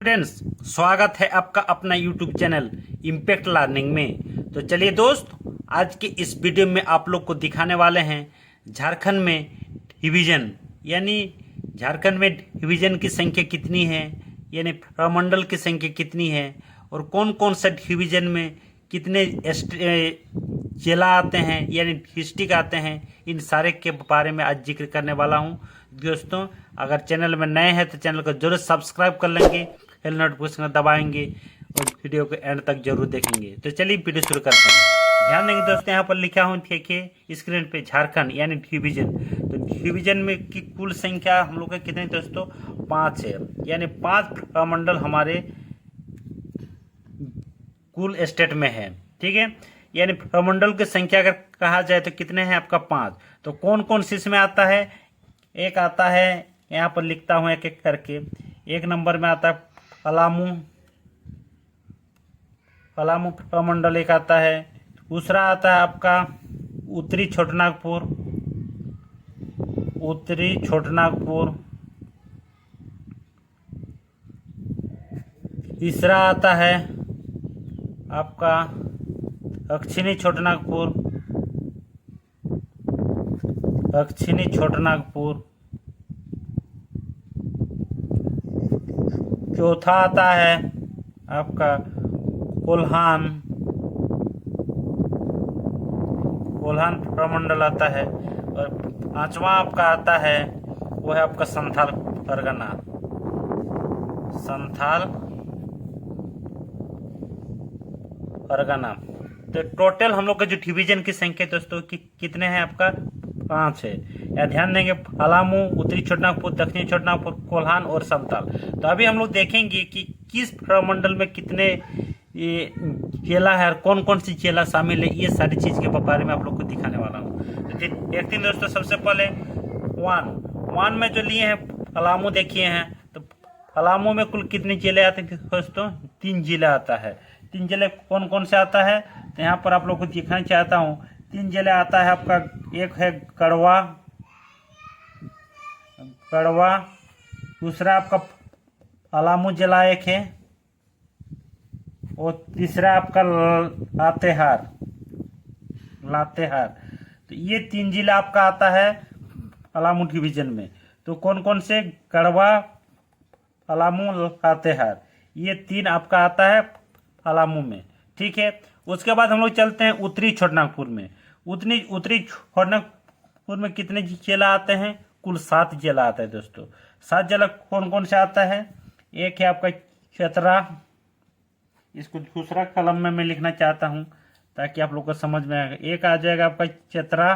Friends, स्वागत है आपका अपना यूट्यूब चैनल इम्पैक्ट लर्निंग में। तो चलिए दोस्त, आज के इस वीडियो में आप लोग को दिखाने वाले हैं झारखंड में डिवीजन, यानी झारखंड में डिवीजन की संख्या कितनी है, यानी प्रमंडल की संख्या कितनी है और कौन कौन सा डिवीजन में कितने जिला आते हैं यानी डिस्ट्रिक्ट आते हैं। इन सारे के बारे में आज जिक्र करने वाला हूं दोस्तों। अगर चैनल में नए हैं तो चैनल को जरूर सब्सक्राइब कर लेंगे, बेल नोटिफिकेशन दबाएंगे और वीडियो को एंड तक जरूर देखेंगे। तो चलिए वीडियो शुरू करते हैं। ध्यान देंगे दोस्तों, यहाँ पर लिखा हूँ देखिए स्क्रीन पे झारखंड यानी डिवीजन। तो डिवीजन में की कुल संख्या हम लोग का कितनी दोस्तों, 5 है, यानी 5 प्रमंडल हमारे कुल स्टेट में है। ठीक है, यानी प्रमंडल की संख्या अगर कहा जाए तो कितने हैं आपका 5। तो कौन कौन सी इसमें आता है, एक आता है, यहाँ पर लिखता हूँ एक एक करके। एक नंबर में आता है पलामू, पलामू प्रमंडल एक आता है। दूसरा आता है आपका उत्तरी छोटनागपुर, उत्तरी छोटनागपुर। तीसरा आता है आपका दक्षिणी छोटनागपुर, दक्षिणी छोटनागपुर। चौथा आता है आपका कोल्हान, कोल्हान प्रमंडल आता है। और पांचवा आपका आता है वो है आपका संथाल परगना, संथाल परगना। तो टोटल हम लोग का जो डिवीजन की संख्या दोस्तों कितने हैं आपका 5 है। या ध्यान देंगे पलामू, उत्तरी छोटनागपुर, दक्षिणी छोटनागपुर, कोल्हान और संथाल। तो अभी हम लोग देखेंगे कि किस प्रमंडल में कितने ये जिला है और कौन कौन सी जिला शामिल है। ये सारी चीज के बारे में आप लोग को दिखाने वाला हूँ। तो देखते हैं दोस्तों, सबसे पहले वन में जो लिए हैं पलामू देखिए हैं। तो पलामू में कुल कितने जिले आते हैं दोस्तों, 3 जिला आता है। 3 जिले कौन कौन से आता है, तो यहाँ पर आप लोग को दिखाना चाहता हूँ। 3 जिले आता है आपका, एक है गढ़वा, गढ़वा। दूसरा आपका पलामू जिला एक है, और तीसरा आपका लातेहार, लातेहार। तो ये 3 जिला आपका आता है पलामू डिवीजन में। तो कौन कौन से, गढ़वा, पलामू, लातेहार, ये 3 आपका आता है पलामू में। ठीक है, उसके बाद हम लोग चलते हैं उत्तरी छोटनागपुर में। उत्तरी छोटनागपुर में कितने जिला आते हैं, कुल 7 जिला आता है दोस्तों। 7 जिला कौन कौन से आता है, एक है आपका चतरा, इसको दूसरा कलम में मैं लिखना चाहता हूं ताकि आप लोग को समझ में आएगा। एक आ जाएगा आपका चतरा,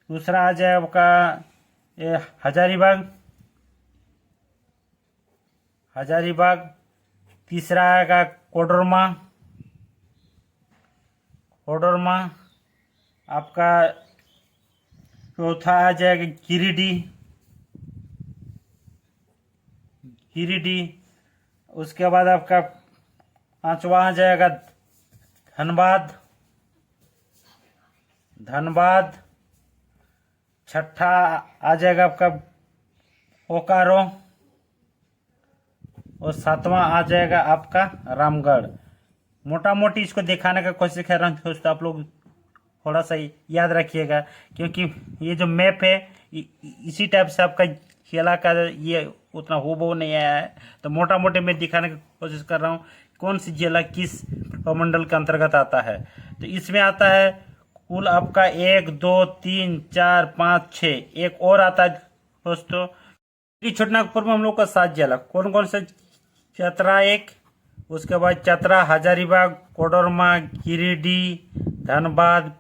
दूसरा आ जाएगा आपका हजारीबाग, हजारीबाग। तीसरा आएगा कोडरमा, कोडरमा। आपका चौथा आ जाएगा गिरिडीह, गिरिडीह। उसके बाद आपका 5वां आ जाएगा धनबाद, धनबाद। छठा आ जाएगा आपका बोकारो, और 7वां आ जाएगा आपका रामगढ़। मोटा मोटी इसको दिखाने का कोशिश कर रहा हूँ दोस्तों, आप लोग थोड़ा सा याद रखिएगा, क्योंकि ये जो मैप है इसी टाइप से आपका जिला का ये उतना हो नहीं आया है। तो मोटा मोटी मैं दिखाने की कोशिश कर रहा हूँ कौन सी जिला किस प्रमंडल के अंतर्गत आता है। तो इसमें आता है कुल आपका 1 2 3 4 5 6, एक और आता है दोस्तों छोटनागपुर में हम लोग का 7 जिला। कौन कौन से, चतरा एक, उसके बाद चतरा, हजारीबाग, कोडरमा, गिरिडीह, धनबाद,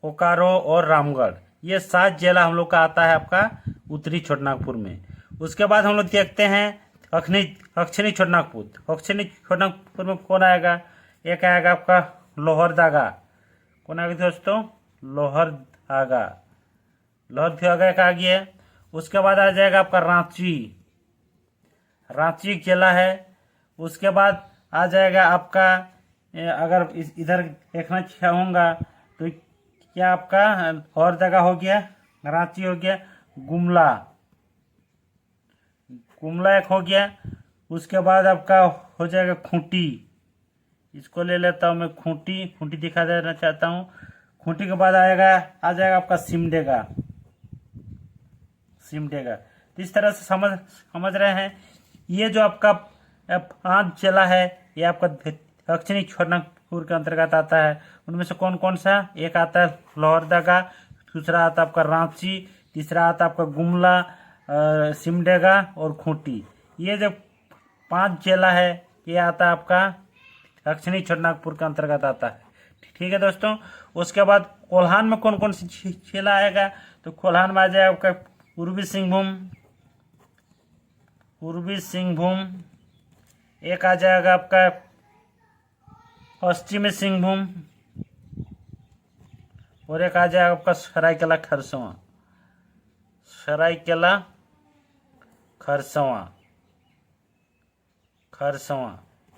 बोकारो और रामगढ़। ये 7 जिला हम लोग का आता है आपका उत्तरी छोटनागपुर में। उसके बाद हम लोग देखते हैं दक्षिणी छोटनागपुर। दक्षिणी छोटनागपुर में कौन आएगा, एक आएगा आपका लोहरदगा। कौन आएगा दोस्तों, लोहरदगा, लोहरदगा एक आ गया। उसके बाद आ जाएगा आपका रांची, रांची जिला है। उसके बाद आ जाएगा आपका, अगर इधर देखना चाहूँगा तो क्या आपका और जगह हो गया, रांची हो गया, गुमला, गुमला एक हो गया। उसके बाद आपका हो जाएगा खूंटी। इसको ले लेता हूँ मैं, खूंटी। खूंटी दिखा देना चाहता हूँ। खूंटी के बाद आ जाएगा आपका सिमडेगा। सिमडेगा तो इस तरह से समझ रहे हैं। ये जो आपका 5 जिला है, ये आपका दक्षिणी छोटानागपुर के अंतर्गत आता है। उनमें से कौन कौन सा? एक आता है लोहरदगा, दूसरा आता है आपका रांची, तीसरा आता है आपका गुमला, सिमडेगा और खूंटी। ये जो 5 जिला है, ये आता है आपका दक्षिणी छोटानागपुर के अंतर्गत आता है। ठीक है दोस्तों। उसके बाद कोल्हान में कौन कौन सी जिला आएगा? तो कोल्हान में आ जाएगा आपका पूर्वी सिंहभूम, एक आ जाएगा आपका पश्चिमी सिंहभूम, और एक आ जाएगा आपका सरायकेला खरसवां।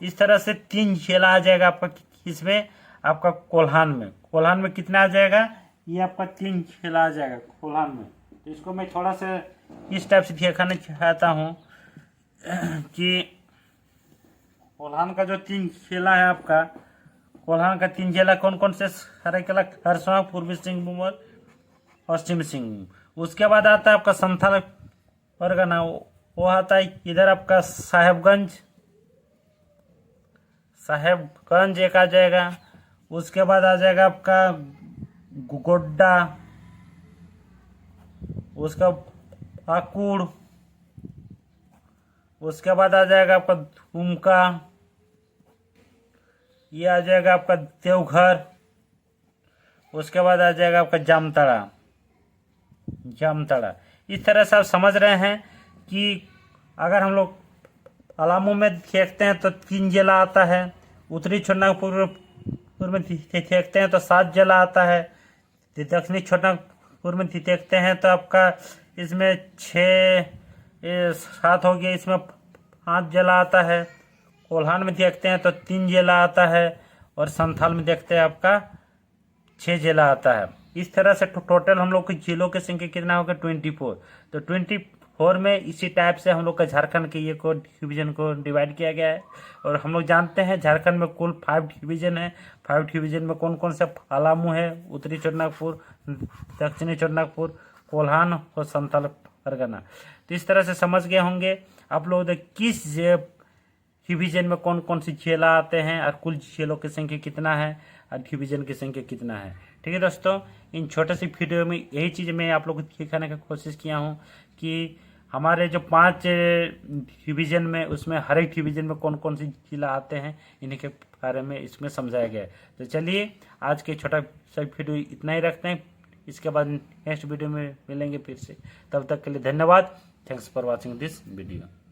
इस तरह से 3 जिला आ जाएगा आपका। इसमें आपका कोल्हान में कितना आ जाएगा? ये आपका 3 जिला आ जाएगा कोल्हान में। तो इसको मैं थोड़ा सा इस टाइप से दिखाना चाहता हूँ कि कोल्हान का जो 3 जिला है आपका, कोल्हान का 3 जिला कौन कौन से? सरायकेला खरसावां, पूर्वी सिंहभूम और पश्चिमी सिंहभूम। उसके बाद आता है आपका संथाल परगना, वो आता है इधर आपका साहेबगंज एक आ जाएगा। उसके बाद आ जाएगा आपका गोड्डा, उसका पाकुड़, उसके बाद आ जाएगा आपका दुमका, ये आ जाएगा आपका देवघर, उसके बाद आ जाएगा आपका जामताड़ा। इस तरह से आप समझ रहे हैं कि अगर हम लोग पलामू में देखते हैं तो 3 जिला आता है, उत्तरी छोटानागपुर में देखते हैं तो 7 जिला आता है, दक्षिणी छोटानागपुर में देखते हैं तो आपका इसमें 7 हो गया, इसमें 5 जिला आता है। कोल्हान में देखते हैं तो 3 जिला आता है, और संथाल में देखते हैं आपका 6 जिला आता है। इस तरह से टोटल हम लोग के जिलों की संख्या कितना होगा? 24। तो 24 में इसी टाइप से हम लोग का झारखंड के ये को डिवीजन को डिवाइड किया गया है। और हम लोग जानते हैं झारखंड में कुल 5 डिवीजन है। 5 डिवीजन में कौन कौन से? पलामू है, उत्तरी छोटानागपुर, दक्षिणी छोटानागपुर, कोल्हान और संथाल परगना। तो इस तरह से समझ गए होंगे आप लोग किस डिवीजन में कौन कौन सी जिला आते हैं, और कुल जिलों की संख्या कितना है, और डिवीजन की संख्या कितना है। ठीक है दोस्तों, इन छोटे सी वीडियो में यही चीज़ मैं आप लोगों को दिखाने की कोशिश किया हूँ कि हमारे जो 5 डिवीजन में, उसमें हर एक डिवीजन में कौन कौन सी जिला आते हैं, इन्हीं के बारे में इसमें समझाया गया है। तो चलिए आज के छोटा सा वीडियो इतना ही रखते हैं। इसके बाद नेक्स्ट वीडियो में मिलेंगे फिर से। तब तक के लिए धन्यवाद। Thanks for watching this video.